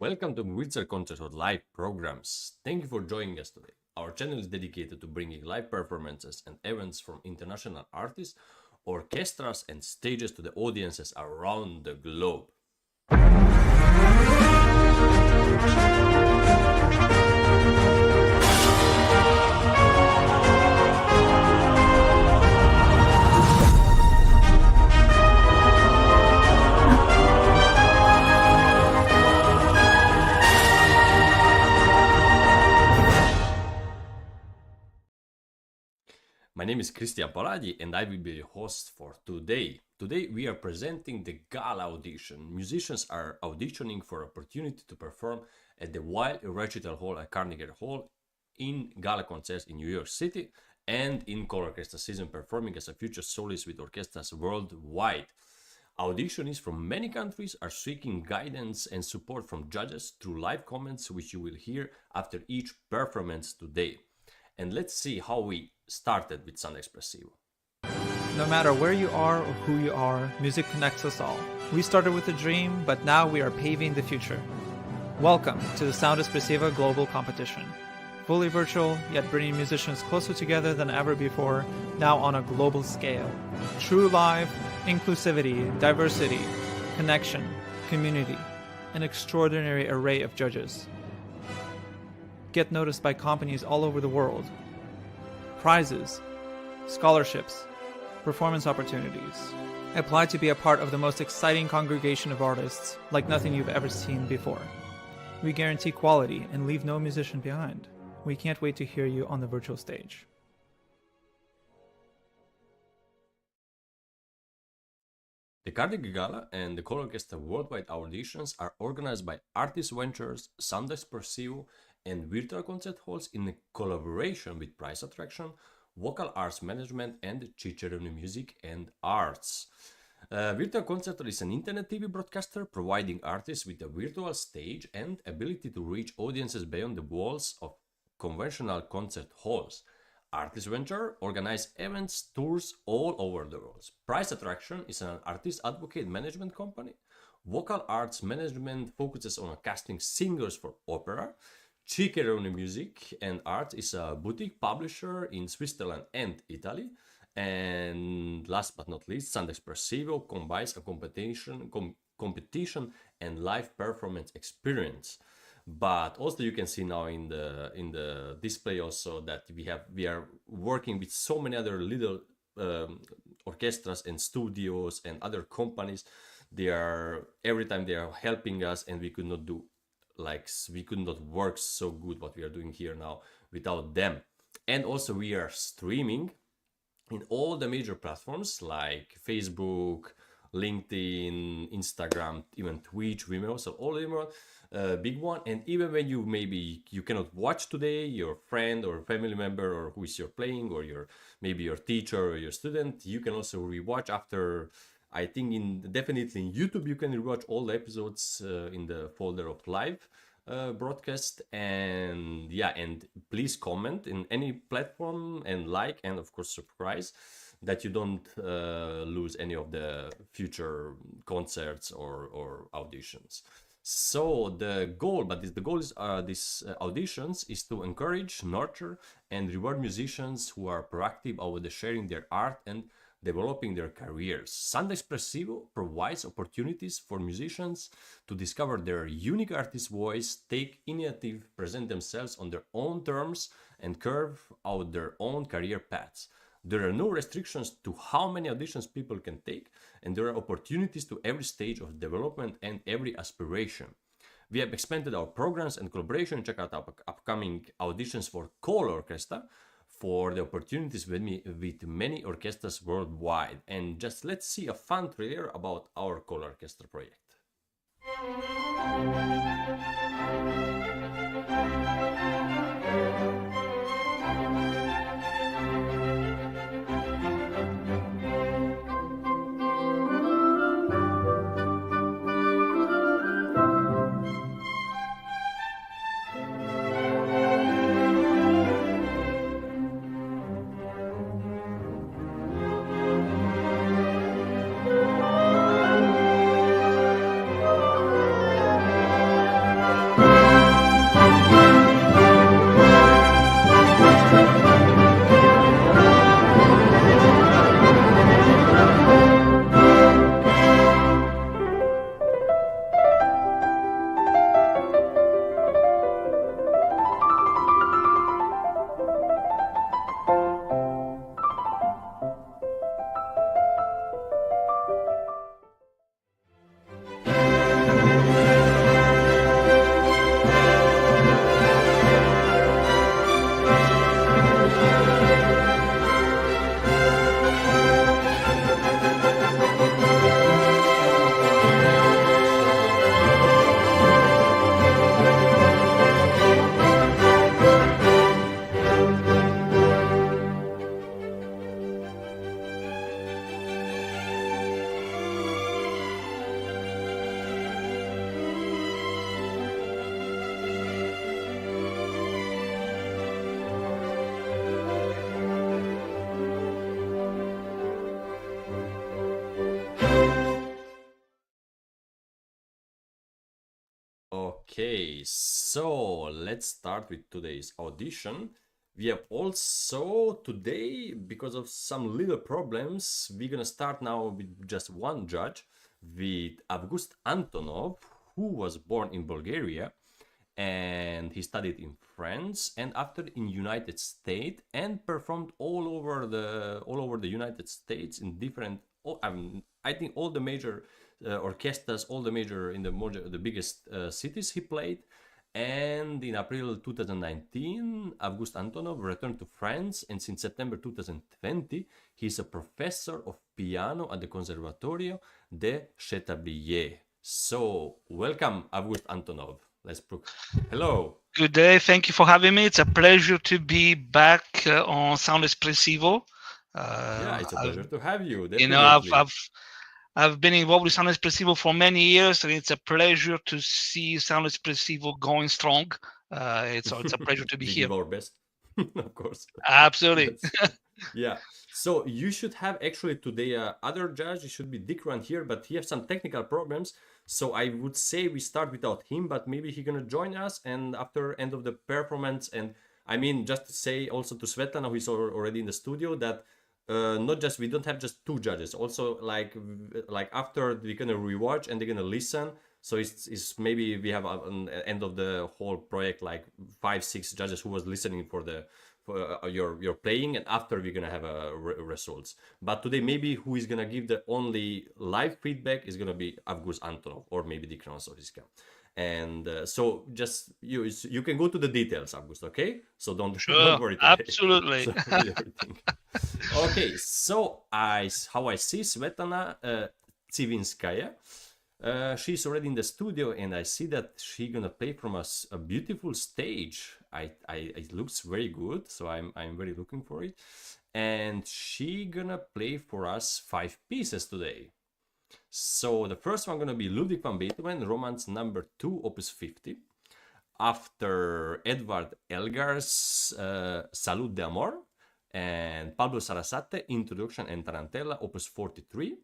welcome to Witzer Concert or live programs. Thank you for joining us today. Our channel is dedicated to bringing live performances and events from international artists, orchestras and stages to the audiences around the globe. My name is Krisztian Palagyi and I will be your host for today. Today we are presenting the Gala audition. Musicians are auditioning for opportunity to perform at the Weill Recital Hall at Carnegie Hall in Gala concerts in New York City and in Choral Orchestra season performing as a future soloist with orchestras worldwide. Auditionees from many countries are seeking guidance and support from judges through live comments which you will hear after each performance today. And let's see how we started with Sound Espressivo. No matter where you are or who you are, music connects us all. We started with a dream, but now we are paving the future. Welcome to the Sound Espressivo Global Competition. Fully virtual, yet bringing musicians closer together than ever before, now on a global scale. True live, inclusivity, diversity, connection, community, an extraordinary array of judges. Get noticed by companies all over the world. Prizes, scholarships, performance opportunities. Apply to be a part of the most exciting congregation of artists like nothing you've ever seen before. We guarantee quality and leave no musician behind. We can't wait to hear you on the virtual stage. The Carnegie Gala and the Choral Orchestra Worldwide auditions are organized by Artist Ventures, Sound Espressivo, and virtual concert halls in collaboration with Prize Attraction, Vocal Arts Management, and Cicerone Music and Arts. Virtual Concert is an internet TV broadcaster providing artists with a virtual stage and ability to reach audiences beyond the walls of conventional concert halls. Artist Venture organizes events, tours all over the world. Prize Attraction is an artist advocate management company. Vocal Arts Management focuses on casting singers for opera. Cicerone Music and Art is a boutique publisher in Switzerland and Italy. And last but not least, Sound Espressivo combines a competition and live performance experience. But also you can see now in the display also that we are working with so many other little orchestras and studios and other companies. Every time they are helping us, and we could not work so good what we are doing here now without them. And also we are streaming in all the major platforms like Facebook, LinkedIn, Instagram, even Twitch, Vimeo, so all of them big one. And even when you cannot watch today, your friend or family member or who is you're playing, or maybe your teacher or your student, you can also rewatch after. I think definitely in YouTube you can rewatch all the episodes in the folder of live broadcast. And please comment in any platform and like, and of course subscribe, that you don't lose any of the future concerts or auditions. So the goal is these auditions is to encourage, nurture, and reward musicians who are proactive about sharing their art and developing their careers. Sound Espressivo provides opportunities for musicians to discover their unique artist voice, take initiative, present themselves on their own terms, and carve out their own career paths. There are no restrictions to how many auditions people can take, and there are opportunities to every stage of development and every aspiration. We have expanded our programs and collaboration. Check out our upcoming auditions for choral orchestra for the opportunities with many orchestras worldwide. And just let's see a fun trailer about our choral orchestra project. Okay, so let's start with today's audition. We have also today, because of some little problems, we're gonna start now with just one judge, with Avguste Antonov, who was born in Bulgaria, and he studied in France and after in United States and performed all over the United States in different. I think all the major orchestras, all the major in the biggest cities he played. And in April 2019, Avguste Antonov returned to France, and since September 2020, he's a professor of piano at the Conservatoire de Châteaubriand. So, welcome, Avguste Antonov. Hello. Good day. Thank you for having me. It's a pleasure to be back on Sound Espressivo. Yeah, it's a pleasure to have you. Definitely. You know, I've been involved with Sound Espressivo for many years, and it's a pleasure to see Sound Espressivo going strong. It's a pleasure to be we here. give our best, of course. Absolutely. Yeah. So you should have actually today other judge. It should be Dikran here, but he has some technical problems. So I would say we start without him, but maybe he's gonna join us. And after end of the performance, and I mean, just to say also to Svetlana, who is already in the studio, that not just we don't have just two judges. Also, like after we're gonna rewatch and they're gonna listen. So it's maybe we have an end of the whole project like 5-6 judges who was listening for your playing, and after we're gonna have results. But today maybe who is gonna give the only live feedback is gonna be Avguste Antonov or maybe Dikran Soriska. And so just you can go to the details, Avguste, okay? So don't worry today. Absolutely. Okay, so how I see Svetlana Tsivinskaya. She's already in the studio, and I see that she's gonna play from a beautiful stage. It looks very good, so I'm very looking for it. And she gonna play for us 5 pieces today. So the first one gonna be Ludwig van Beethoven, Romance number 2, Opus 50. After Edvard Elgar's Salute d'Amor, and Pablo Sarasate, Introduction and Tarantella, Opus 43.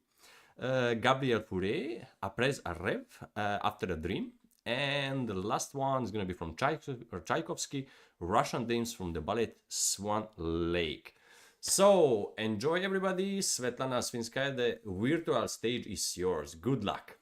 Gabriel Faure, Après, rêve, After a Dream. And the last one is going to be from Tchaikovsky, Russian Dames from the ballet Swan Lake. So, enjoy everybody. Svetlana Tsivinskaya, the virtual stage is yours. Good luck.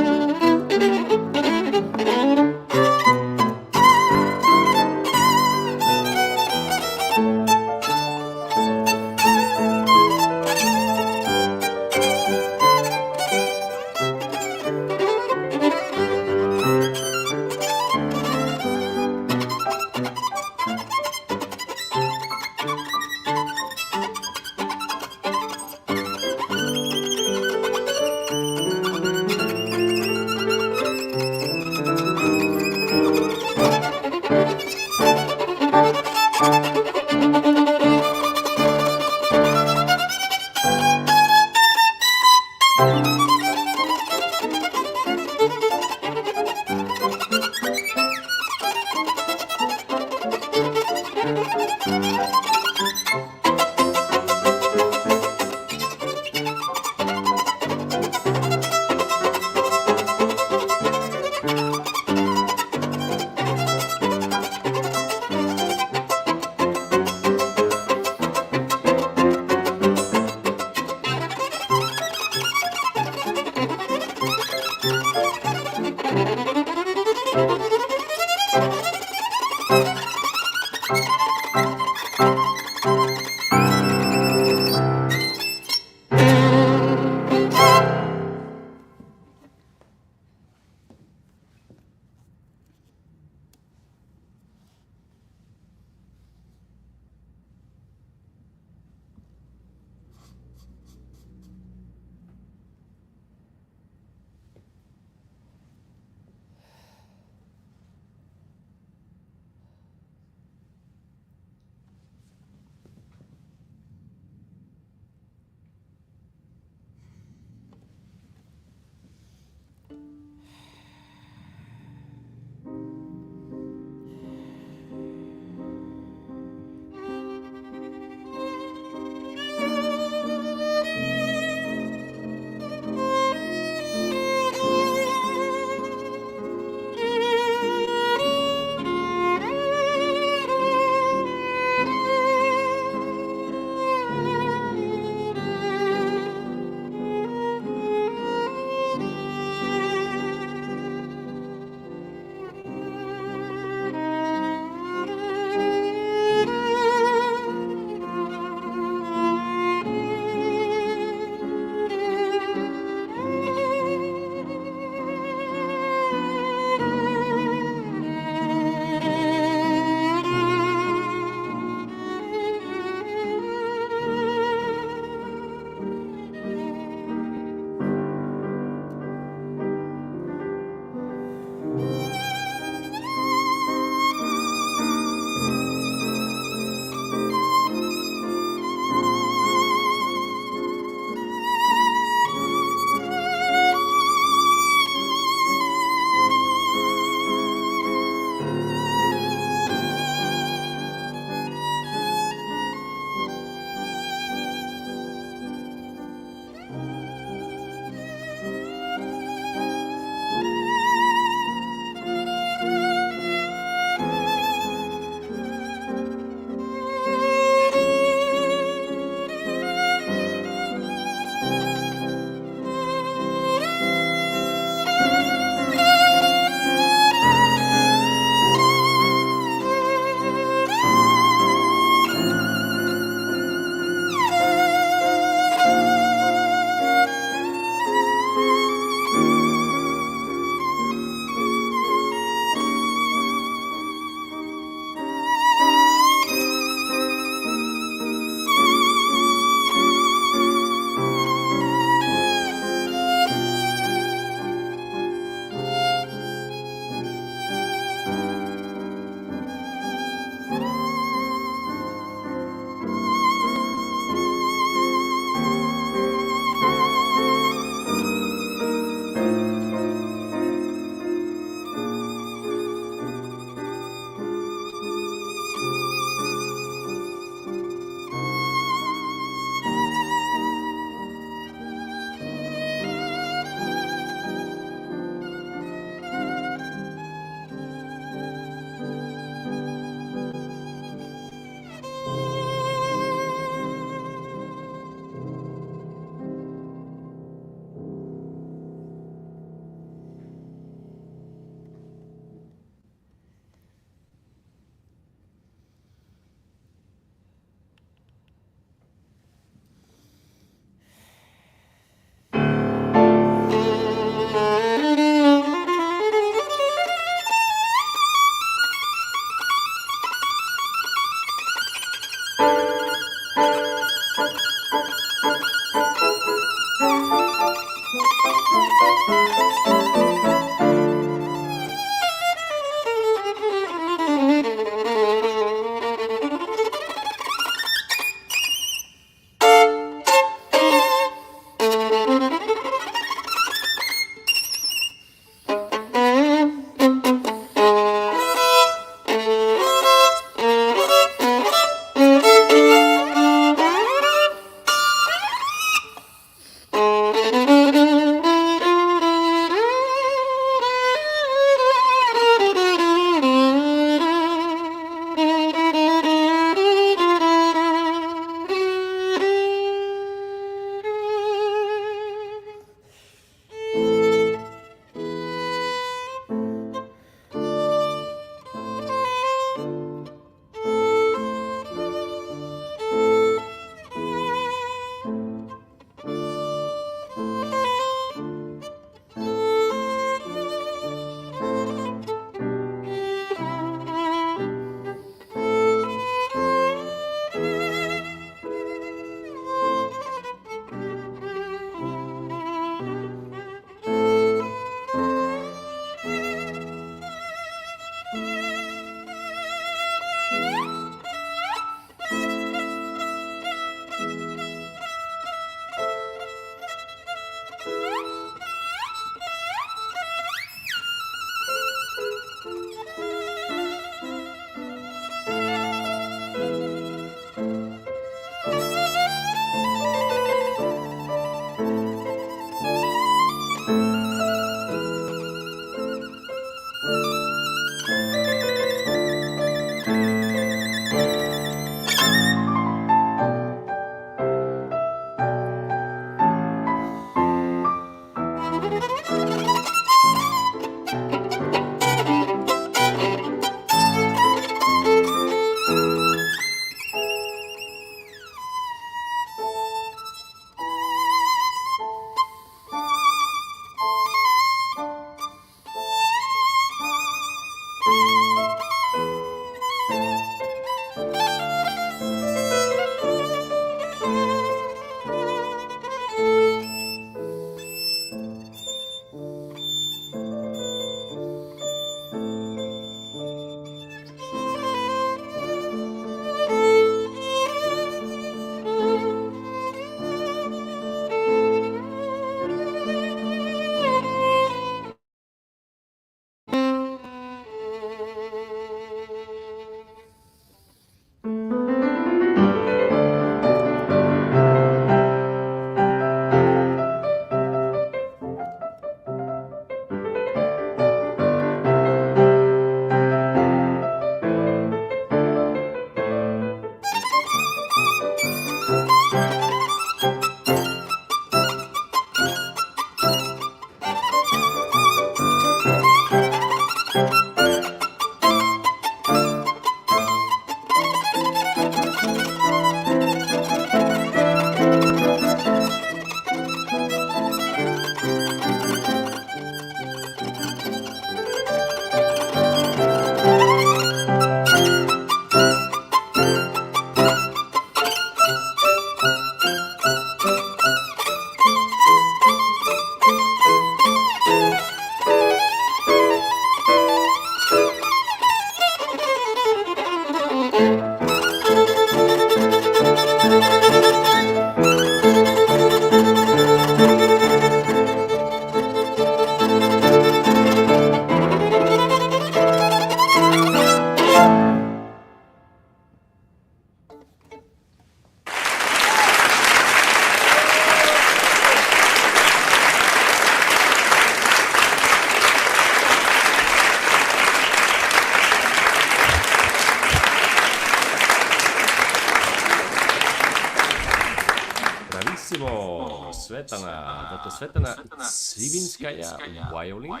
Bravissimo, Svetlana. That was Svetlana Tsivinskaya, violin.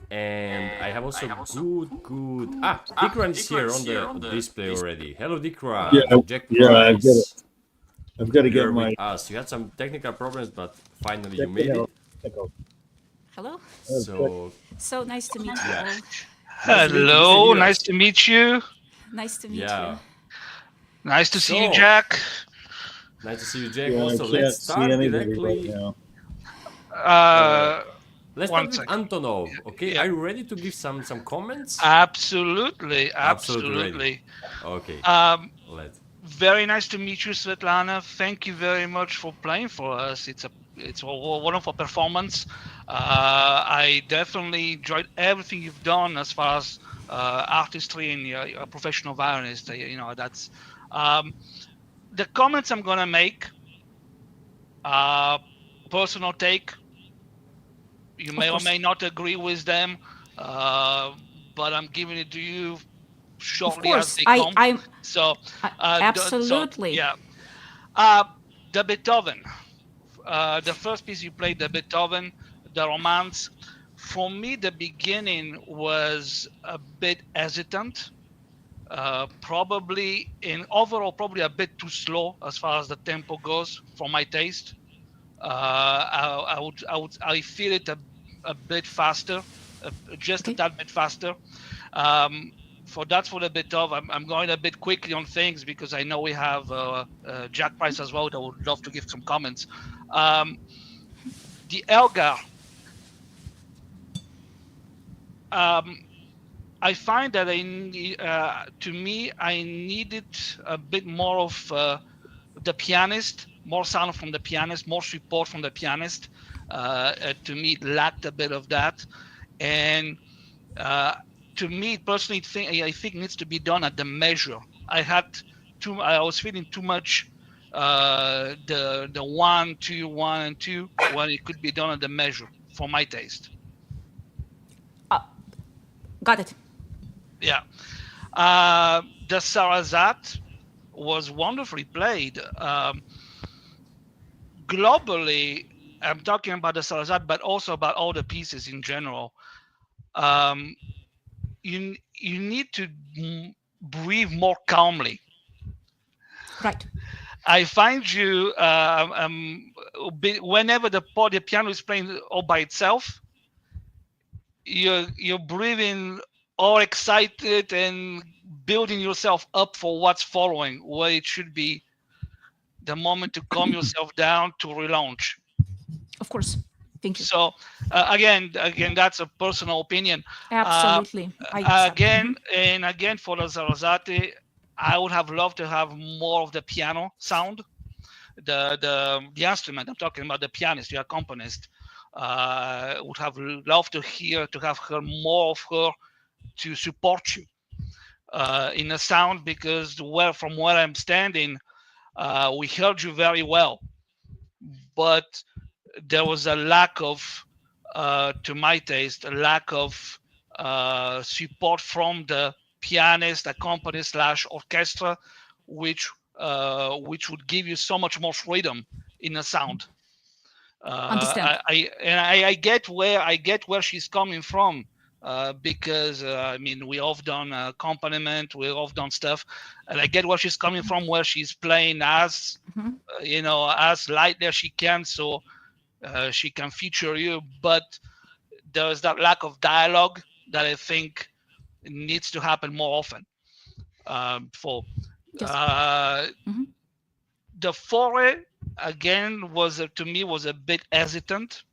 And I have also good. Dikran is here on the display already. Hello, Dikran. Jack Price. I've got to get You're my. with us. You had some technical problems, but finally you made it. Hello. So Nice to meet you all. Hello, nice to meet you. Nice to meet you. Nice to see you, Jack. Nice to see you, Jack. Yeah, also, I let's can't start see anybody directly. right now. Let's start with Antonov. Okay, Yeah. are you ready to give some comments? Absolutely. Ready. Okay. Let's. Very nice to meet you, Svetlana. Thank you very much for playing for us. It's a wonderful performance. I definitely enjoyed everything you've done as far as artistry and you're a professional violinist. That's the comments I'm gonna make. Personal take. You may or may not agree with them, but I'm giving it to you shortly as they come. Absolutely. The Beethoven. The first piece you played, the Beethoven, the Romance. For me, the beginning was a bit hesitant. Probably a bit too slow as far as the tempo goes for my taste. I feel it a bit faster, just a tad bit faster. For the Beethoven, I'm going a bit quickly on things because I know we have Jack Price as well that would love to give some comments. The Elgar. I find that to me, I needed a bit more of the pianist, more sound from the pianist, more support from the pianist. To me, it lacked a bit of that. And to me, personally, I think it needs to be done at the measure. I was feeling too much the 1, 2, 1, and 2 when it could be done at the measure for my taste. Got it. Yeah. The Sarasate was wonderfully played. Globally, I'm talking about the Sarasate, but also about all the pieces in general. You need to breathe more calmly. Right. I find you whenever the piano is playing all by itself, you're breathing all excited and building yourself up for what's following, where it should be the moment to calm yourself down to relaunch. Of course. Thank you. So again, that's a personal opinion. Absolutely. Again for the Sarasate, I would have loved to have more of the piano sound. The instrument, I'm talking about the pianist, the accompanist. Would have loved to have her more of her to support you in the sound, because from where I'm standing, we heard you very well, but there was a lack of, to my taste, a lack of support from the pianist, accompanist / orchestra, which would give you so much more freedom in the sound. Understand. I get where she's coming from, because we all done accompaniment, we all done stuff, and I get where she's coming from, where she's playing as as lightly as she can, so she can feature you, but there's that lack of dialogue that I think needs to happen more often. The Faure, again, was a bit hesitant,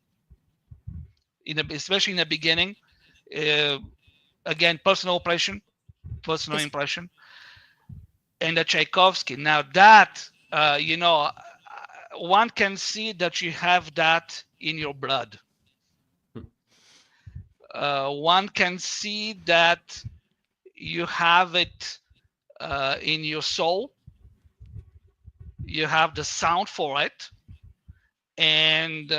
especially in the beginning. Again, personal impression. And the Tchaikovsky. Now that, one can see that you have that in your blood. One can see that you have it in your soul. you have the sound for it, and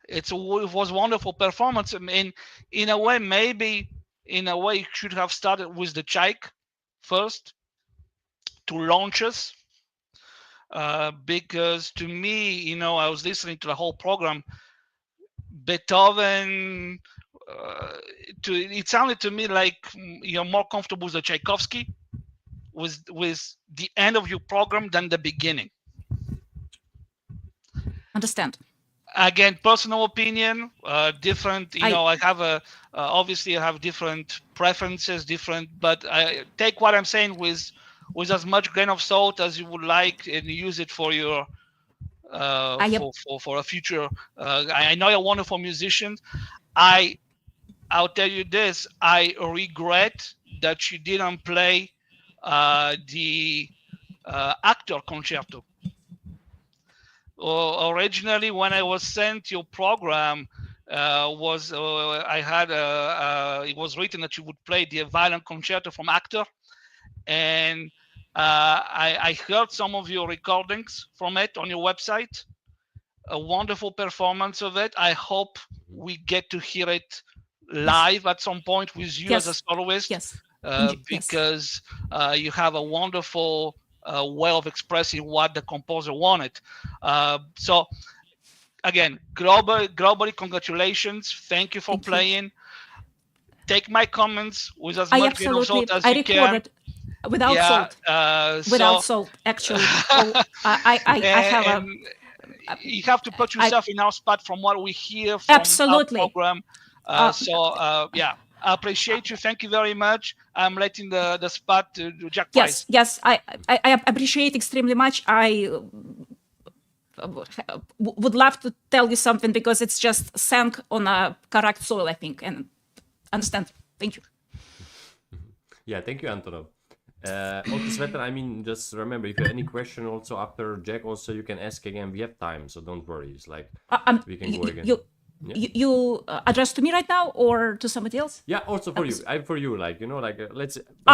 it was wonderful performance. I mean, in a way, maybe in a way, you should have started with the Tchaik first to launch us, because to me, I was listening to the whole program. Beethoven, it sounded to me like you're more comfortable with the Tchaikovsky, with the end of your program than the beginning. Understand. Again, personal opinion, different. I have obviously I have different preferences, but I take what I'm saying with as much grain of salt as you would like, and use it for your for a future. I know you're a wonderful musician. I'll tell you this: I regret that you didn't play the actor concerto. Originally, when I was sent your program, it was written that you would play the violin concerto from Actor, and I heard some of your recordings from it on your website. A wonderful performance of it. I hope we get to hear it live at some point with you as a soloist. Yes. Because you have a wonderful way of expressing what the composer wanted. So again, globally, congratulations. Thank you for playing. Take my comments with as much grain of salt as you can. I recorded without salt. Without salt, actually. I have a... You have to put yourself in our spot from what we hear from our program. I appreciate you. Thank you very much. I'm letting the spot to Jack Price. Yes, I appreciate extremely much. I would love to tell you something because it's just sank on a correct soil, I think, and understand. Thank you. Yeah, thank you, Antonov. Also, Svetlana, I mean, just remember, if you have any question also after Jack, also you can ask again. We have time, so don't worry. It's like we can go again. You address to me right now or to somebody else? Yeah, also for you. For you, let's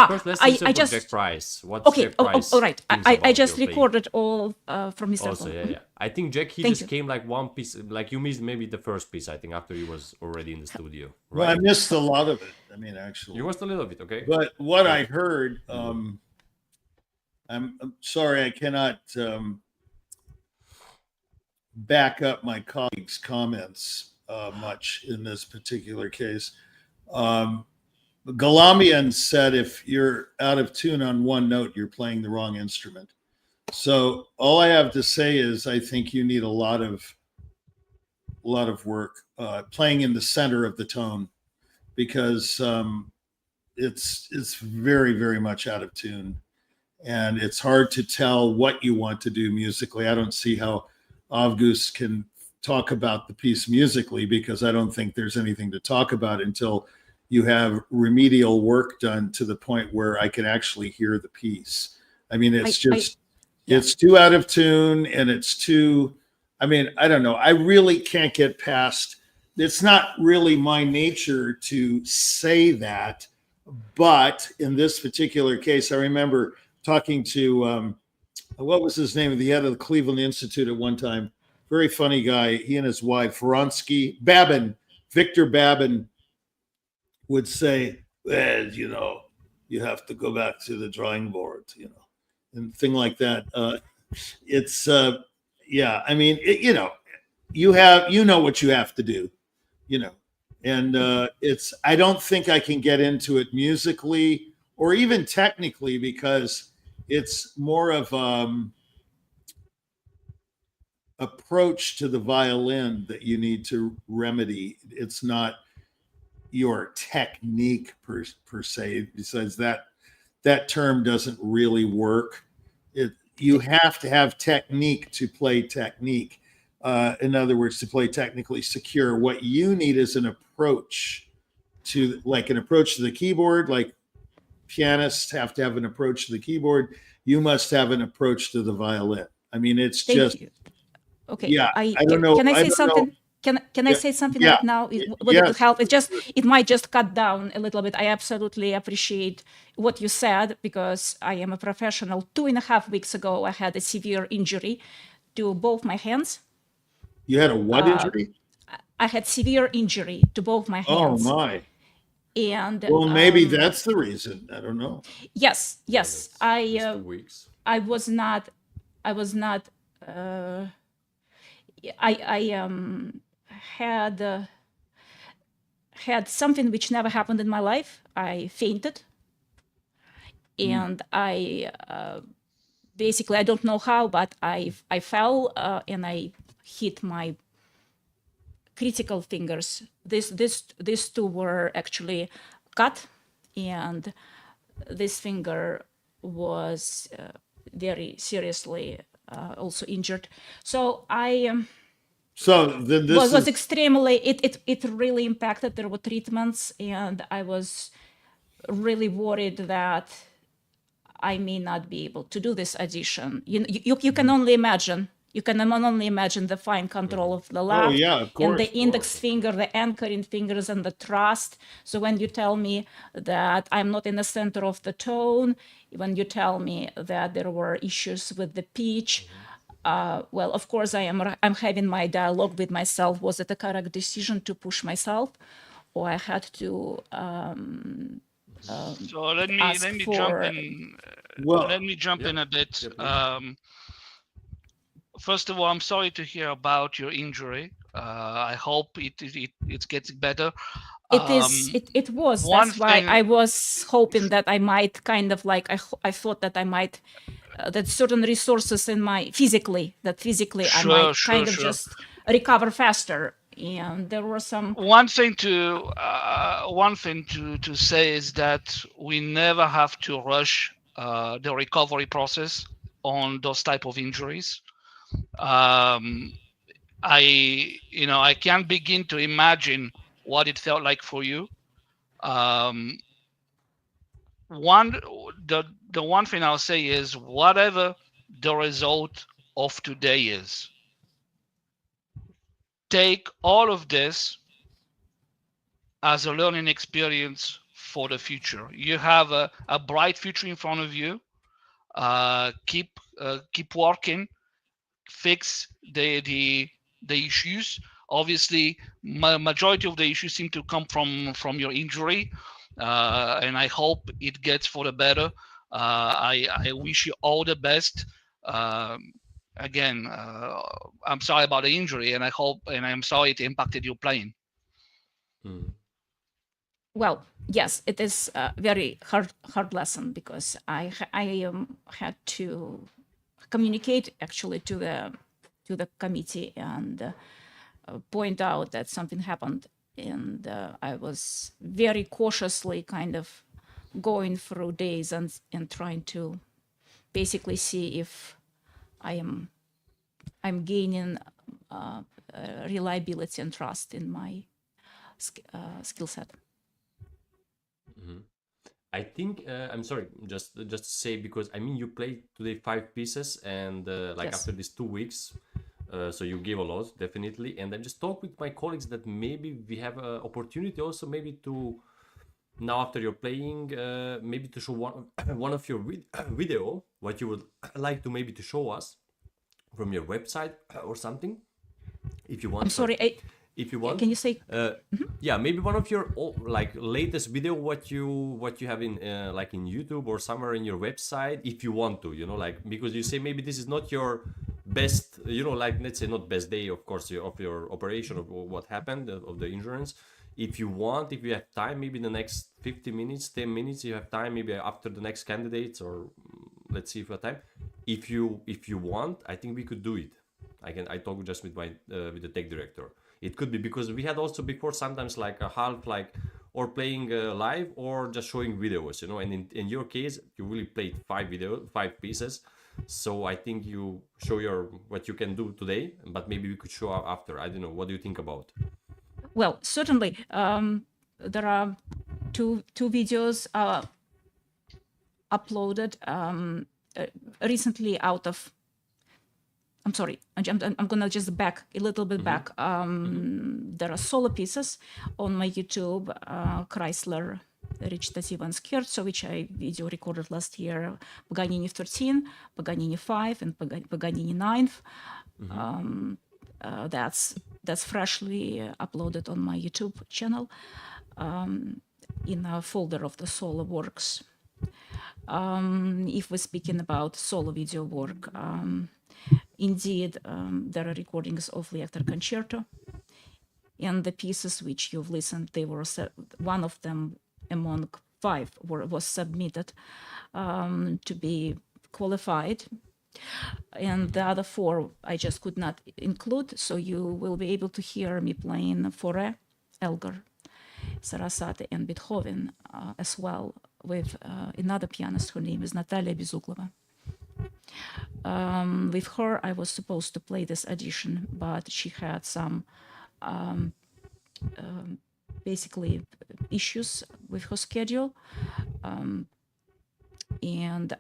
first let's listen for Jack Price. What's Jack Price? All right. I just recorded all from Mr. Also, yeah. I think Jack, he just came like one piece, like you missed maybe the first piece, I think, after he was already in the studio. Right? Well, I missed a lot of it. I mean, actually. You missed a little bit, okay? But what I heard, I'm sorry, I cannot back up my colleagues' comments much in this particular case. Galamian said if you're out of tune on one note, you're playing the wrong instrument. So all I have to say is I think you need a lot of work playing in the center of the tone, because it's very, very much out of tune, and it's hard to tell what you want to do musically. I don't see how Avguste can talk about the piece musically, because I don't think there's anything to talk about until you have remedial work done to the point where I can actually hear the piece. I mean, it's it's too out of tune, and it's too, I mean, I don't know. I really can't get past, it's not really my nature to say that, but in this particular case, I remember talking to, what was his name, the head of the Cleveland Institute at one time, very funny guy, he and his wife, Victor Babin would say, well, you have to go back to the drawing board, and thing like that. It's I mean, you know what you have to do, and it's, I don't think I can get into it musically or even technically, because it's more of approach to the violin that you need to remedy. It's not your technique per se. Besides that term doesn't really work. You have to have technique to play technique. In other words, to play technically secure. What you need is an approach to the keyboard. Like pianists have to have an approach to the keyboard. You must have an approach to the violin. I mean, it's Thank just. you. Okay. Yeah. I don't know. Can I say something? can I say something Yeah. right now? Would Yes. it help? It might just cut down a little bit. I absolutely appreciate what you said because I am a professional. 2.5 weeks ago, I had a severe injury to both my hands. You had a what injury? I had severe injury to both my Oh hands. my. And Well, maybe that's the reason. I don't know. yes, That's 2 weeks. I was not. I had something which never happened in my life. I fainted, and I basically I don't know how, but I fell and I hit my critical fingers. These two were actually cut, and this finger was very seriously also injured. So I So then this was is extremely it really impacted. There were treatments, and I was really worried that I may not be able to do this audition. You can only imagine. You can only imagine the fine control of the left yeah, of and the course. index finger, the anchoring fingers, and the trust. So when you tell me that I'm not in the center of the tone, when you tell me that there were issues with the pitch, well, of course, I'm having my dialogue with myself. Was it a correct decision to push myself, or I had to So let me ask jump for- in. Well, Let me jump in a bit. Yeah, please. First of all, I'm sorry to hear about your injury. I hope it gets better. It was. one That's why thing- I was hoping that I might kind of like I thought that I might that certain resources in my physically I might Sure. just recover faster. And there were some. One thing to say is that we never have to rush the recovery process on those type of injuries. I can't begin to imagine what it felt like for you. The one thing I'll say is whatever the result of today is, take all of this as a learning experience for the future. You have a bright future in front of you. Keep working, fix the issues. Obviously, majority of the issues seem to come from your injury, and I hope it gets for the better. I wish you all the best. Again, I'm sorry about the injury, and I'm sorry it impacted your playing. Well, yes, it is a very hard lesson because I had to communicate actually to the committee and point out that something happened, and I was very cautiously kind of going through days and trying to basically see if I'm gaining reliability and trust in my skill set. I think I'm sorry, just to say, because I mean you played today 5 pieces and like Yes. after these 2 weeks, so you gave a lot definitely. And I just talked with my colleagues that maybe we have an opportunity also maybe to now after you're playing maybe to show one of your video what you would like to maybe to show us from your website or something, if you want. I'm sorry. If you want, Can you say? yeah, maybe one of your like latest video what you have in like in YouTube or somewhere in your website, if you want to, like, because you say maybe this is not your best, like let's say not best day, of course, of your operation of what happened of the insurance. If you want, if you have time, maybe in the next 50 minutes, 10 minutes, you have time, maybe after the next candidates, or let's see if you have time. If you want, I think we could do it. I talk just with my with the tech director. It could be because we had also before sometimes like a half like or playing live or just showing videos, and in your case you really played 5 pieces, so I think you show what you can do today, but maybe we could show after. I don't know, what do you think about? Well, certainly there are two videos uploaded recently out of I'm sorry, I'm gonna just back a little bit back. There are solo pieces on my YouTube, Chrysler Recitative Scherzo, which I video recorded last year, Paganini 13, Paganini 5, and Paganini 9. That's freshly uploaded on my YouTube channel in a folder of the solo works. If we're speaking about solo video work, indeed, there are recordings of Lecter Concerto, and the pieces which you've listened, they were one of them among 5 was submitted to be qualified, and the other 4 I just could not include. So you will be able to hear me playing Faure, Elgar, Sarasate, and Beethoven as well, with another pianist. Her name is Natalia Bezuglova. With her, I was supposed to play this audition, but she had some basically issues with her schedule, and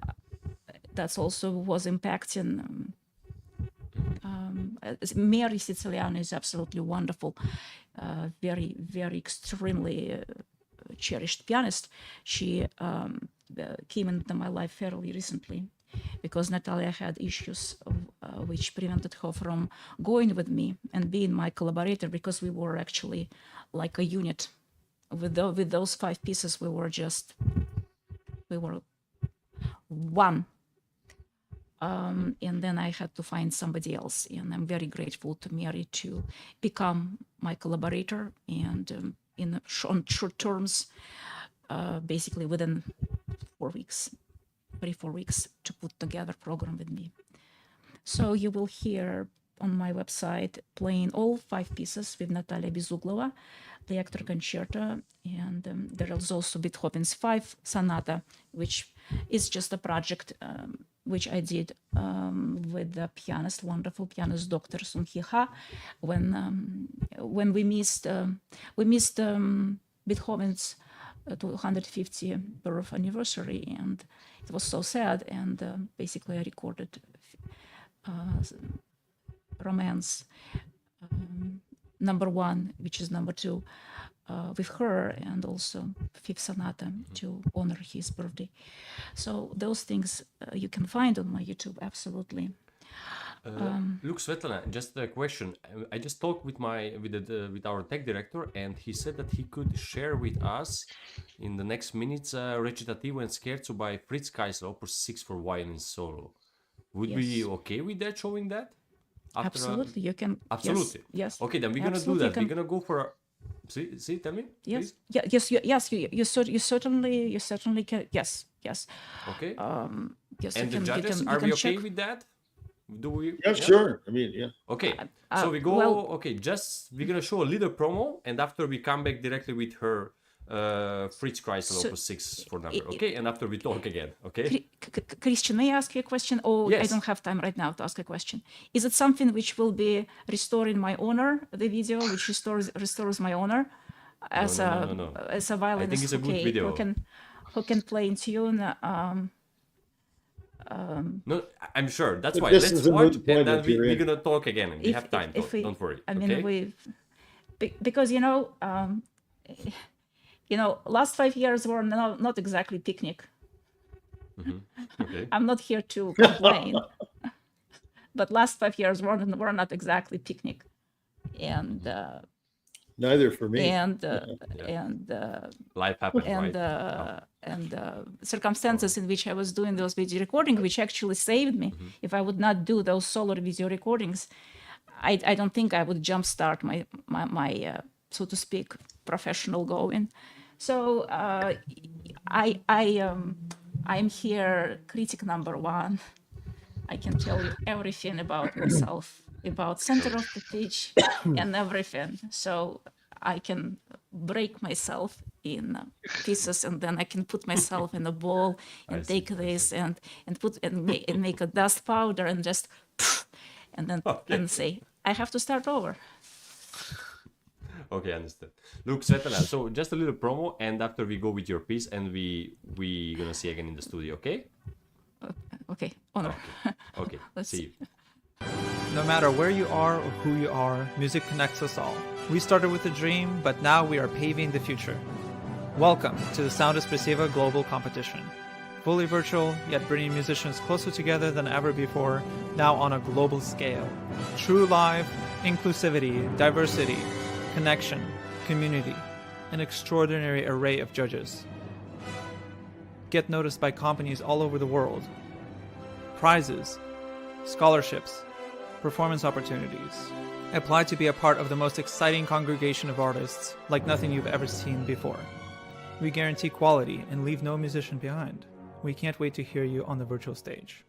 that's also was impacting. Mary Siciliano is absolutely wonderful, very, very extremely cherished pianist. She came into my life fairly recently because Natalia had issues which prevented her from going with me and being my collaborator, because we were actually like a unit. With those 5 pieces, we were one. And then I had to find somebody else, and I'm very grateful to Mary to become my collaborator, and on short terms, basically within 4 weeks, 3-4 weeks, to put together a program with me. So you will hear on my website playing all 5 pieces with Natalia Bezuglova, the Lecter Concerto, and there is also Beethoven's 5 Sonata, which is just a project which I did with the pianist, wonderful pianist Dr. Sung Hee Ha, when we missed Beethoven's 250th birth anniversary, and it was so sad. And basically, I recorded Romance number 1, which is number 2, with her, and also 5th Sonata to honor his birthday. So those things you can find on my YouTube, absolutely. Look, Svetlana, just a question. I just talked with our tech director, and he said that he could share with us in the next minutes Recitativo and Scherzo by Fritz Kreisler, Opus 6 for violin solo. Would we be okay with that, showing that? Absolutely, you can. Absolutely. Yes. Okay, then we're gonna do that. We're gonna go for a. See, tell me. Yes. Please. Yes. You certainly can. Yes. Okay. Yes. And the judges, are we okay with that? Do we? Yeah, sure. I mean, yeah. Okay. So we go. well- Okay, just we're gonna show a little promo, and after we come back directly with her Fritz Kreisler Opus 6 for number. Okay, and after we talk again. Okay. Krisztian, may I ask you a question? Oh, Yes. I don't have time right now to ask a question. Is it something which will be restored in my honor? The video which restores my honor as No. as a violinist? I think it's a good video. Who can play in tune? No, I'm sure. That's But why. this Let's is a watch, moot point and then if you're we're in. gonna talk again. And we have time. we, Don't worry. I mean, Okay. because last 5 years were not exactly picnic. Okay. I'm not here to complain, but last 5 years were not exactly picnic, and Neither for me. Life happens, right? and circumstances in which I was doing those video recordings, which actually saved me. If I would not do those solo video recordings, I don't think I would jumpstart my so to speak professional going. So I'm here, critic number 1. I can tell you everything about myself, about center of the pitch and everything. So I can break myself in pieces, and then I can put myself in a ball and take this and make a dust powder and just and then and say I have to start over. Okay, understood. Look, Svetlana, so just a little promo, and after we go with your piece, and we gonna see again in the studio, okay? Okay, honor. Okay, Let's see you. No matter where you are or who you are, music connects us all. We started with a dream, but now we are paving the future. Welcome to the Sound Espressivo Global Competition. Fully virtual, yet bringing musicians closer together than ever before, now on a global scale. True live, inclusivity, diversity, connection, community, an extraordinary array of judges. Get noticed by companies all over the world. Prizes, scholarships, performance opportunities. Apply to be a part of the most exciting congregation of artists like nothing you've ever seen before. We guarantee quality and leave no musician behind. We can't wait to hear you on the virtual stage.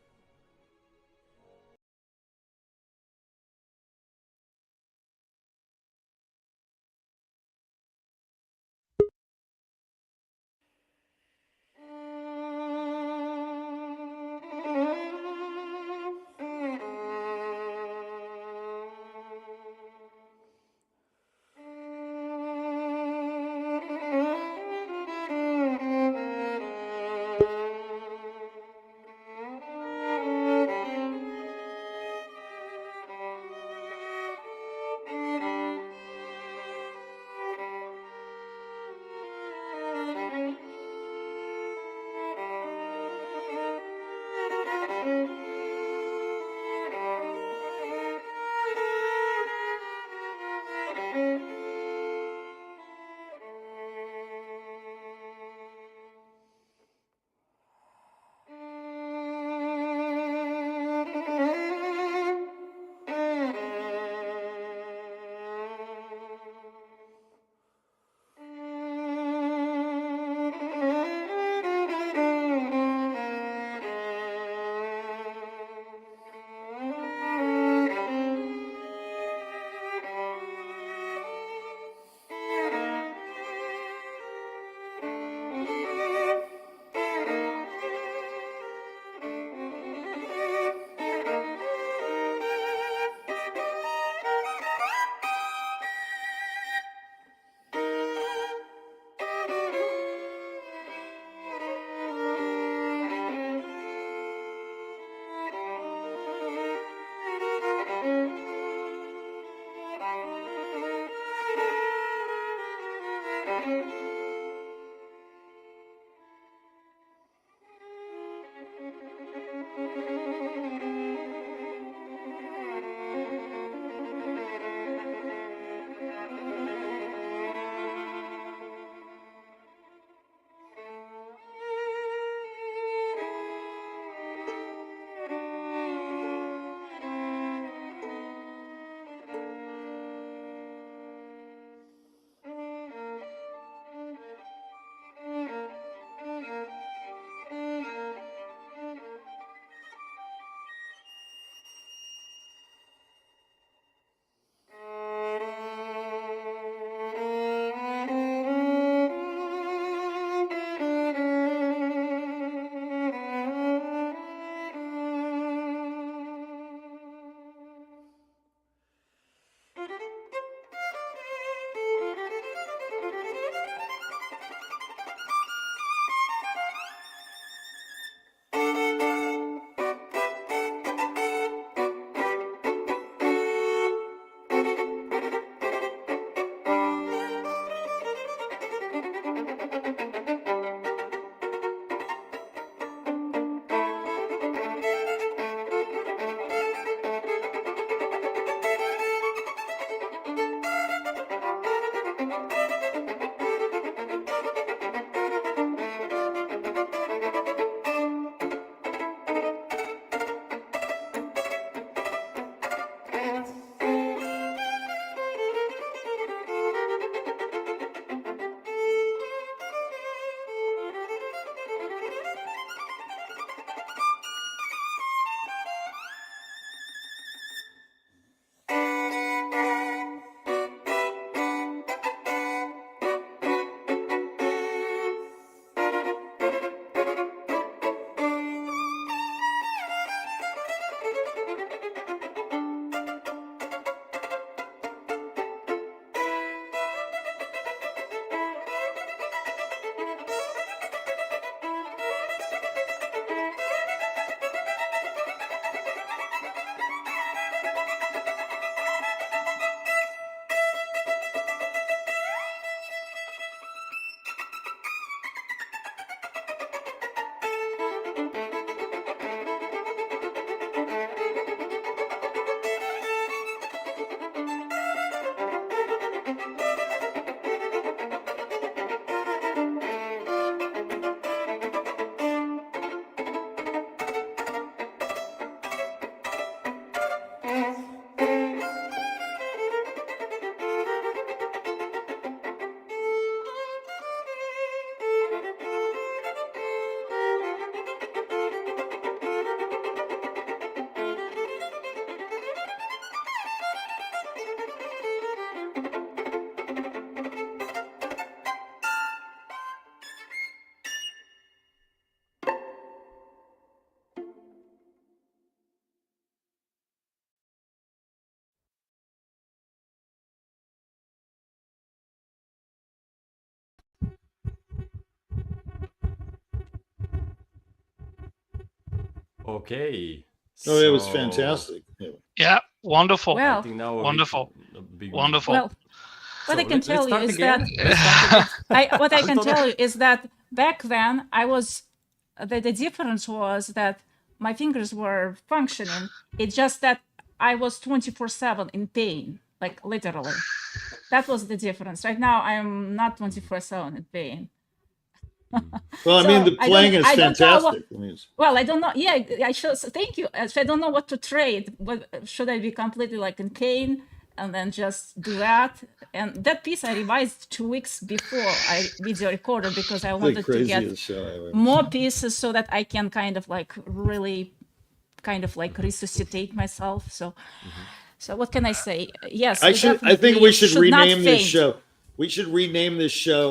Okay. Oh, it was So, fantastic. Yeah, wonderful. I Well, think now Wonderful. a big Wonderful. well, what I can let's tell you start is again. that Let's start again. what I can tell you is that back then I was the difference was that my fingers were functioning. It's just that I was 24/7 in pain, like literally. That was the difference. Right now I'm not 24/7 in pain. Well, I So, mean, the I playing don't- is I don't know what- fantastic. I mean, Well, I don't know. Yeah, I should. Thank you. I don't know what to trade. But should I be completely like in cane and then just do that? And that piece I revised 2 weeks before I video recorded because I the wanted to get craziest show ever. more pieces so that I can kind of like really kind of like resuscitate myself. So what can I say? Yes, I you think definitely we should not rename this faint. show. We should rename this show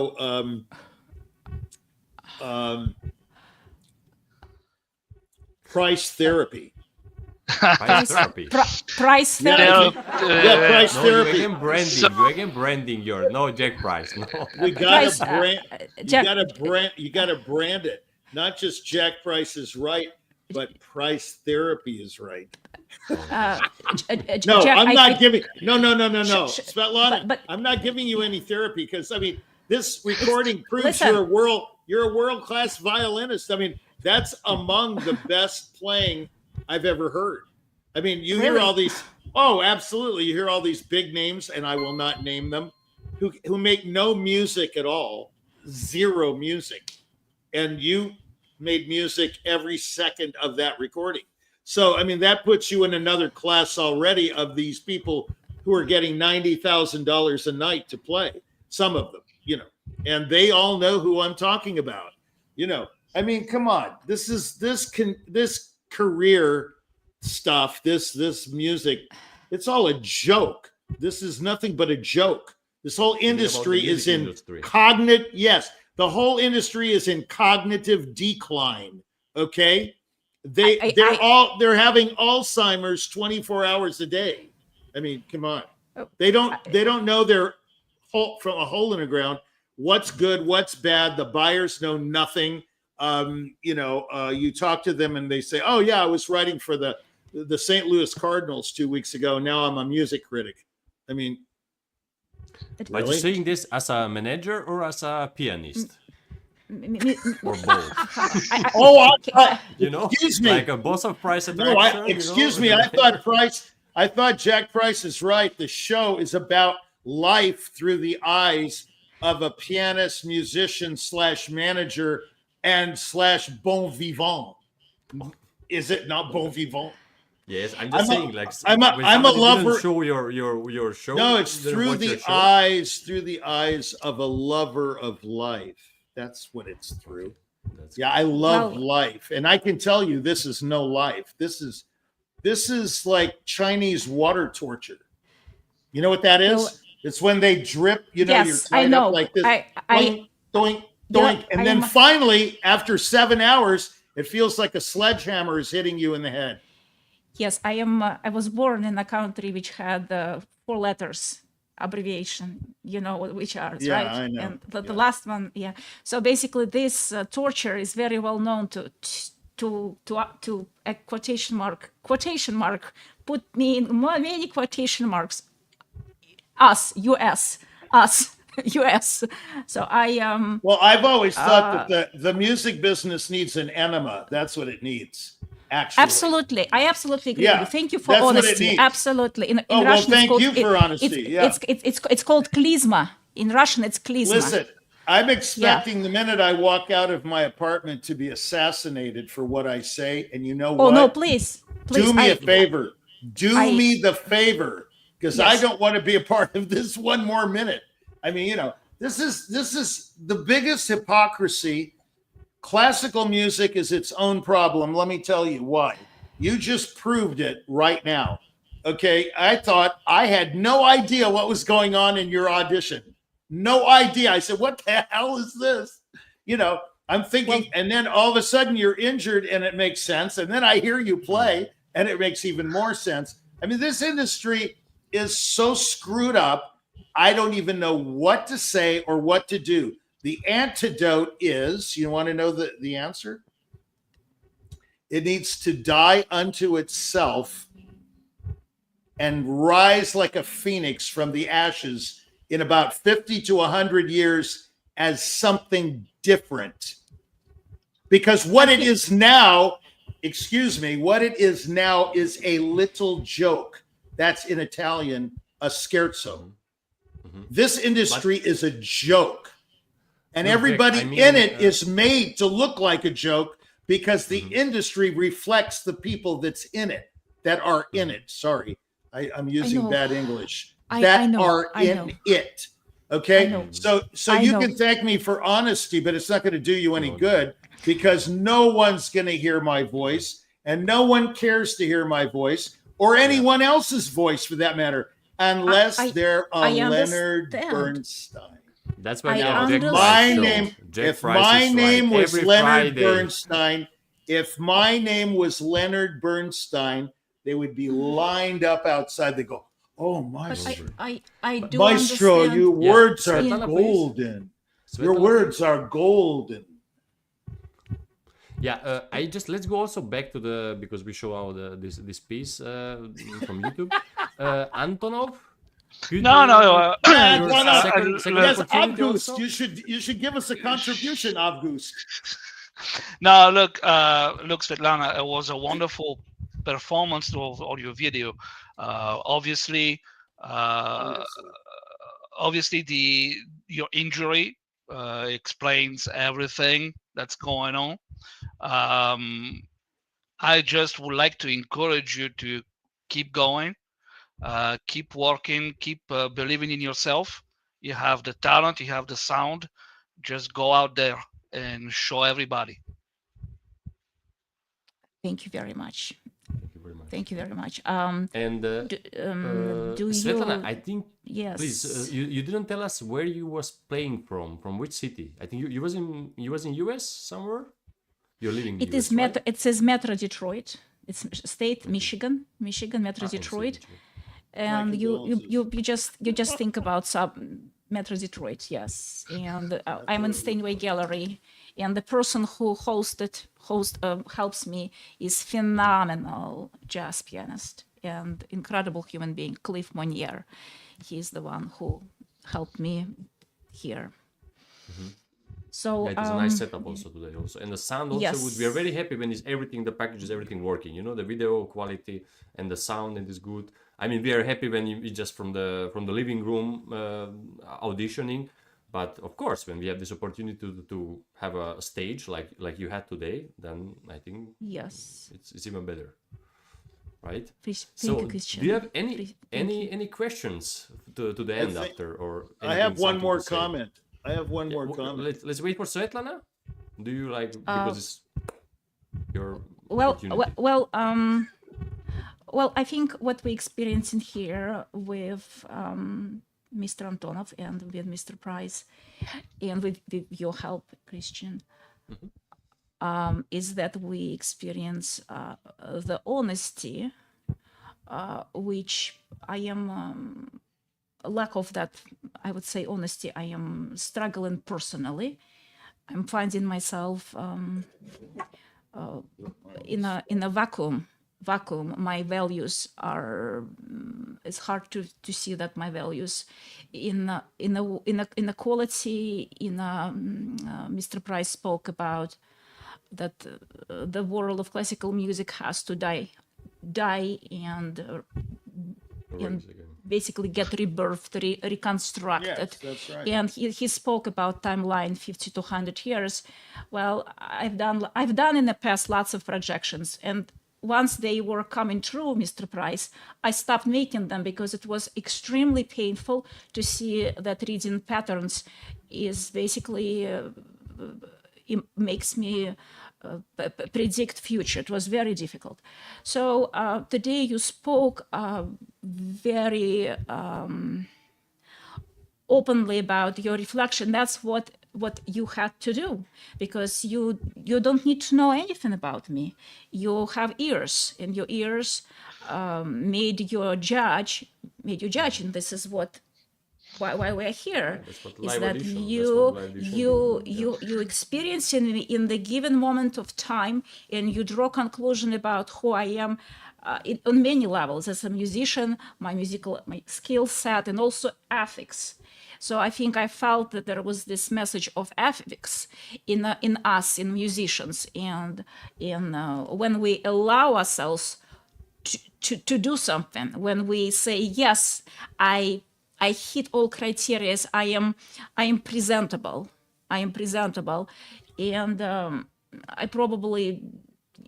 Price Therapy. Price therapy. Price Yeah, therapy. Yeah, Price No, Therapy. you again branding. So- You again branding your no Jack Price. No. We Price, gotta brand. You Jack- gotta brand it. Not just Jack Price is right, but Price Therapy is right. No, Jack, I'm not giving. No, Sh- Svetlana. but- I'm not giving you any therapy because I mean this recording proves listen. you're a world class violinist. I mean that's among the best playing I've ever heard. I mean you hear Really? all these. Oh, absolutely. You hear all these big names, and I will not name them, who make no music at all, zero music, and you made music every second of that recording. So, I mean, that puts you in another class already of these people who are getting $90,000 a night to play. Some of them, and they all know who I'm talking about. I mean, come on, this career stuff, this music, it's all a joke. This is nothing but a joke. This whole industry is in cognitive. Yes, the whole industry is in cognitive decline. Okay. They're having Alzheimer's 24 hours a day. I mean, come on. They don't know their from a hole in the ground. What's good, what's bad. The buyers know nothing. You talk to them and they say, "Oh yeah, I was writing for the St. Louis Cardinals 2 weeks ago. Now I'm a music critic." I mean, But Really? you're saying this as a manager or as a pianist or both? excuse me. Like a boss of Price and No, Extra, excuse me. I thought Jack Price is right. The show is about life through the eyes of a pianist, musician / manager and / bon vivant. Is it not bon vivant? Yes, I'm just saying. Like, I'm when a somebody lover. didn't show your show. No, it's didn't through watch your the show. eyes of a lover of life. That's what it's through. That's Yeah, I love Well- life, and I can tell you, this is no life. This is like Chinese water torture. You know what that is? Well- It's when they drip. You're Yes, tied I know. up like this. I Doink, doink, Yeah, doink, and I then am- finally, after 7 hours, it feels like a sledgehammer is hitting you in the head. Yes, I am. I was born in a country which had 4 letters abbreviation. You know which are, Yeah, right? I know. And the Yeah. last one, yeah. So basically, this torture is very well known to a quotation mark. Put me in many quotation marks. Us, U.S. Us, U.S. So I Well, I've always thought that the music business needs an enema. That's what it needs. Actually, Absolutely, I absolutely agree. Yeah, with you. Thank you for that's what it honesty. needs. Absolutely. In Oh, well, Russian, thank it's called, you for honesty. Yeah. It's called klizma. In Russian, it's klizma. Listen, I'm expecting the minute I walk out of my apartment to be assassinated for what I say. And you know Oh what? no, please, Do me a favor. Do I- me the favor, because Yes. I don't want to be a part of this one more minute. I mean, this is the biggest hypocrisy. Classical music is its own problem. Let me tell you why. You just proved it right now. Okay, I thought I had no idea what was going on in your audition. No idea. I said, "What the hell is this?" I'm thinking, and then all of a sudden you're injured and it makes sense. And then I hear you play and it makes even more sense. I mean, this industry is so screwed up. I don't even know what to say or what to do. The antidote is, you want to know the answer? It needs to die unto itself and rise like a phoenix from the ashes in about 50 to 100 years as something different. Because what it is now, what it is now is a little joke. That's in Italian, a scherzo. This industry is a joke. And everybody in it is made to look like a joke because the industry reflects the people that's in it, that are in it. Sorry, I'm using bad English. That are in it. Okay, so you can thank me for honesty, but it's not going to do you any good because no one's going to hear my voice and no one cares to hear my voice or anyone else's voice for that matter, unless they're a Leonard Bernstein. That's why if my name was Leonard Bernstein, they would be lined up outside. They go, oh, Maestro. I do Maestro, understand. your words are Svetlana, golden. Svetlana, Your words are golden. Yeah, let's go also back to because we show this piece from YouTube. Antonov. Yes, Avguste. You should give us a contribution, Avguste. No, look, Svetlana, it was a wonderful performance of your video. Obviously, your injury explains everything that's going on. I just would like to encourage you to keep going, keep working, keep believing in yourself. You have the talent, you have the sound. Just go out there and show everybody. Thank you very much. Thank you very much. Svetlana, I think, yes. please, you didn't tell us where you was playing from which city. I think you was in US somewhere. You're living in US, right? It says Metro Detroit. It's state Michigan, Metro Detroit. And you just think about Metro Detroit, yes. And I'm in Steinway Gallery, and the person who helps me is phenomenal jazz pianist and incredible human being, Cliff Monier. He's the one who helped me here. So it is a nice setup also today also, and the sound also. Yes. We are very happy when the package is everything working. You know, the video quality and the sound is good. I mean, we are happy when you just from the living room auditioning, but of course, when we have this opportunity to have a stage like you had today, then I think yes, it's even better, right? Thank so, you, Krisztian. do you have any questions to the end after or? I have one more comment. Let's wait for Svetlana. Do you like because it's your Well, I think what we're experiencing here with Mr. Antonov and with Mr. Price and with your help, Krisztian, is that we experience the honesty, which I am, lack of that, I would say honesty, I am struggling personally. I'm finding myself in a vacuum. My values are, it's hard to see that my values in a quality Mr. Price spoke about that the world of classical music has to die and basically get rebirthed, reconstructed. Yes, that's right. And he spoke about timeline 50 to 100 years. Well, I've done in the past lots of projections, and once they were coming true, Mr. Price, I stopped making them because it was extremely painful to see that reading patterns is basically it makes me predict future. It was very difficult. So today you spoke very openly about your reflection. That's what you had to do, because you don't need to know anything about me. You have ears, and your ears made you judge, and this is what why we're here That's what is live that audition. That's you what live audition do. you experience in the given moment of time, and you draw conclusion about who I am on many levels as a musician, my skill set, and also ethics. So I think I felt that there was this message of ethics in us, in musicians, and when we allow ourselves to do something, when we say yes, I hit all criteria, I am presentable, and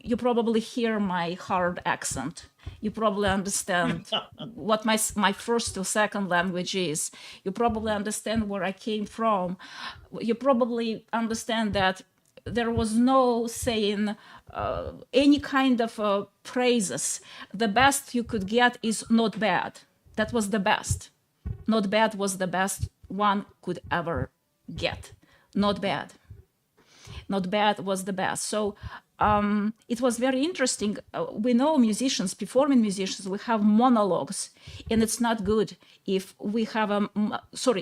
you probably hear my hard accent. You probably understand what my first or second language is. You probably understand where I came from. You probably understand that there was no saying any kind of praises. The best you could get is not bad. That was the best. Not bad was the best one could ever get. Not bad. Not bad was the best. So it was very interesting. We know musicians, performing musicians, we have monologues, and it's not good if we have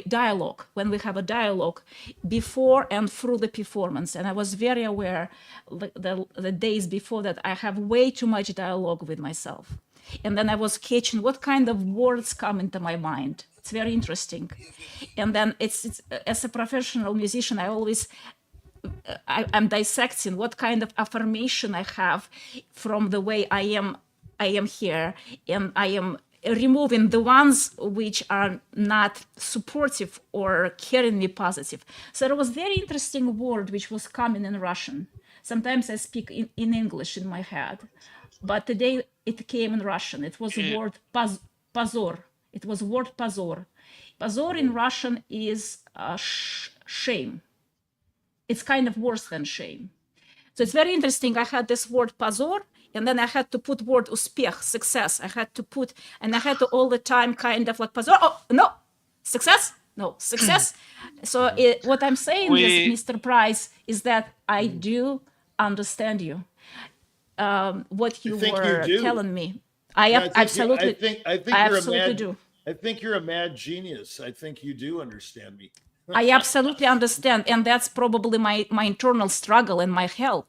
dialogue, when we have a dialogue before and through the performance. And I was very aware the days before that I have way too much dialogue with myself. And then I was catching what kind of words come into my mind. It's very interesting. And then it's as a professional musician, I'm dissecting what kind of affirmation I have from the way I am here, and I am removing the ones which are not supportive or carrying me positive. So there was very interesting word which was coming in Russian. Sometimes I speak in English in my head, but today it came in Russian. It was the word позор. It was word позор. Позор in Russian is shame. It's kind of worse than shame. So it's very interesting. I had this word позор, and then I had to put word успех, success. I had to all the time kind of like позор. Oh, no, success? No, success. So what I'm saying is, Mr. Price, is that I do understand you. What you were telling me. I absolutely do. I think you're a mad genius. I think you do understand me. I absolutely understand, and that's probably my internal struggle and my hell,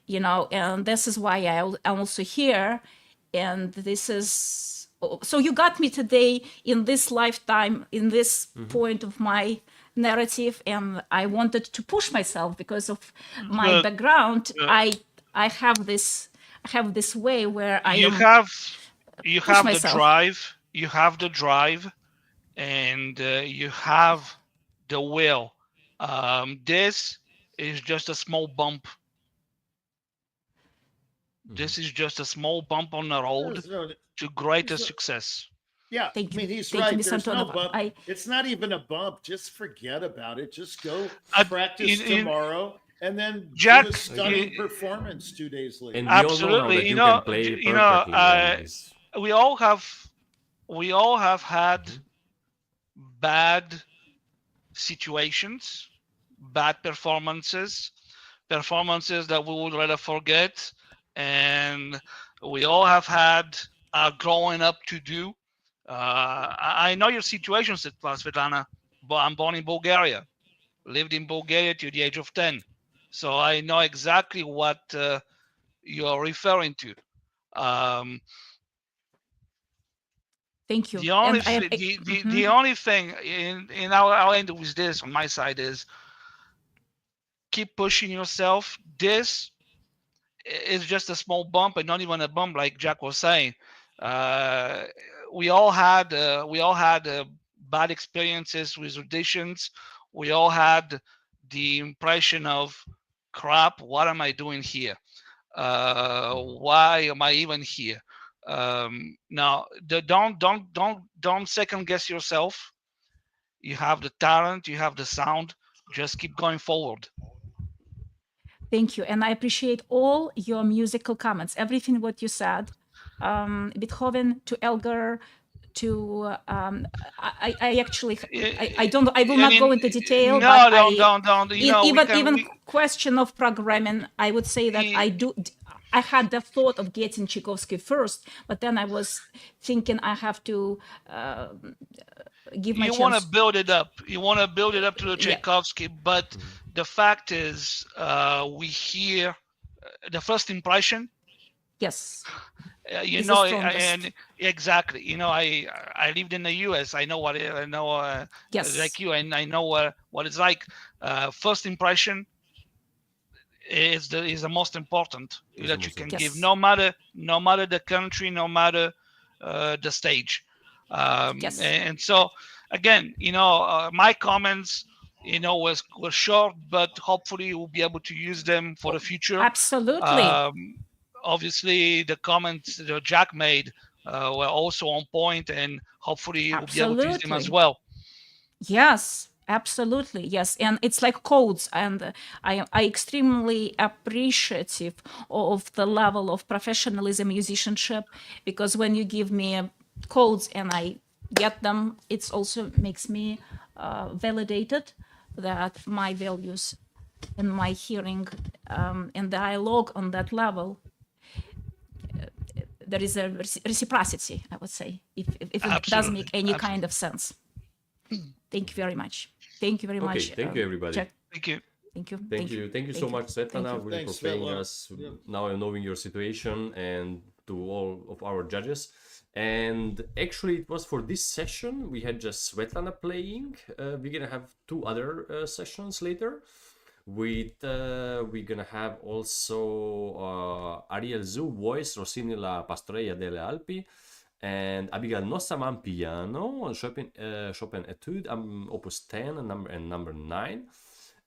and this is why I'm also here, and this is, so you got me today in this lifetime, in this point of my narrative, and I wanted to push myself because of my background. I have this way where you have the drive, and you have the will. This is just a small bump. This is just a small bump on the road to greater success. Yeah, Thank you. He's Thank right. you, There's no Antonov. bump. It's not even a bump. Just forget about it. Just go practice tomorrow, and then Jack, do a stunning performance 2 days later. And absolutely, you can play we all have had bad situations, bad performances that we would rather forget, and we all have had growing up to do. I know your situation, Svetlana, but I'm born in Bulgaria, lived in Bulgaria till the age of 10, so I know exactly what you're referring to. Thank you. The only thing in our end with this on my side is keep pushing yourself. This is just a small bump, and not even a bump, like Jack was saying. We all had bad experiences with auditions. We all had the impression of, crap, what am I doing here? Why am I even here? Now, don't second guess yourself. You have the talent, you have the sound. Just keep going forward. Thank you, and I appreciate all your musical comments, everything what you said. Beethoven to Elgar to I don't know. I will not go into detail. No, but don't. Even question of programming, I would say that I had the thought of getting Tchaikovsky first, but then I was thinking I have to give my you want to chance. build it up. You want to build it up to the Yeah. Tchaikovsky, but the fact is, we hear the first impression. Yes. You Is the know, strongest. and exactly. You know, I lived in the U.S. I know what I know. Yes. Like you, and I know what it's like. First impression is the most important Is that the you most can important. give, Yes. no matter the country, no matter the stage. Yes. And so again, you know, my comments, you know, were short, but hopefully we'll be able to use them for the future. Absolutely. Obviously, the comments that Jack made were also on point, and hopefully we'll be able to use them as Absolutely. well. Yes, absolutely. Yes. And it's like codes. And I extremely appreciative of the level of professionalism, musicianship, because when you give me codes and I get them, it also makes me validated that my values and my hearing and dialogue on that level, there is a reciprocity, I would say, if it does Absolutely. make any Absolutely. kind of sense. Thank you very much. Thank you very much. Okay, thank you, everybody. Jack. Thank you. Thank you. Thank you. Thank you so much, Svetlana, you. really Thanks, for playing Svetlana. us Yeah. now knowing your situation, and to all of our judges. And actually, it was for this session. We had just Svetlana playing. We're gonna have 2 other sessions later. With we're gonna have also Ariel Zu voice, Rossini la Pastoria delle Alpi, and Abigail Nossaman piano on Chopin Etude, Opus 10 and number 9.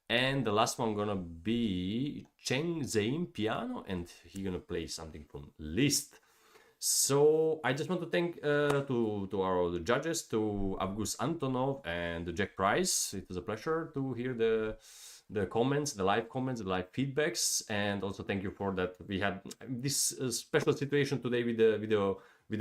And the last one gonna be Chen Zain piano, and he's gonna play something from Liszt. So I just want to thank to our judges, to Avguste Antonov and Jack Price. It was a pleasure to hear the comments, the live comments, the live feedbacks, and also thank you for that. We had this special situation today with the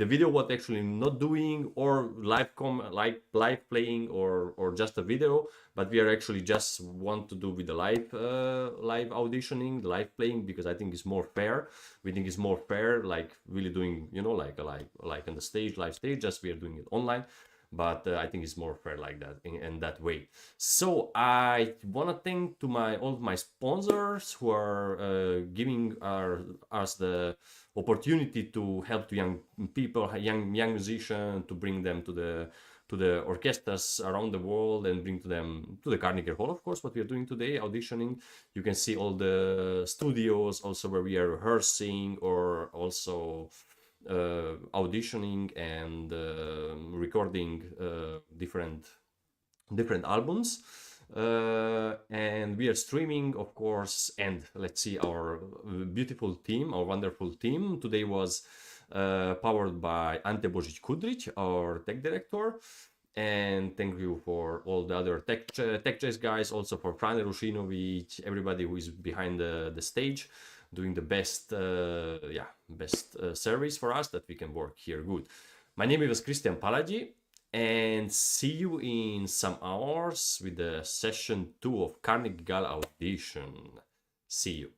video what actually not doing, or live playing, or just a video, but we are actually just want to do with the live auditioning, the live playing, because I think it's more fair. We think it's more fair, like really doing, you know, like on the stage, live stage, just we are doing it online. But I think it's more fair like that, in that way. So I want to thank to all of my sponsors who are giving us the opportunity to help to young people, young musicians, to bring them to the orchestras around the world, and bring to them to the Carnegie Hall, of course, what we are doing today, auditioning. You can see all the studios also where we are rehearsing, or also auditioning and recording different albums, and we are streaming, of course. And let's see, our beautiful team, our wonderful team today was powered by Ante Božić Kudrić, our tech director. And thank you for all the other tech jazz guys, also for Frane Rušinović, everybody who is behind the stage, doing the best service for us, that we can work here good. My name is Krisztian Palagyi, and see you in some hours with the session 2 of Carnegie Gala audition. See you.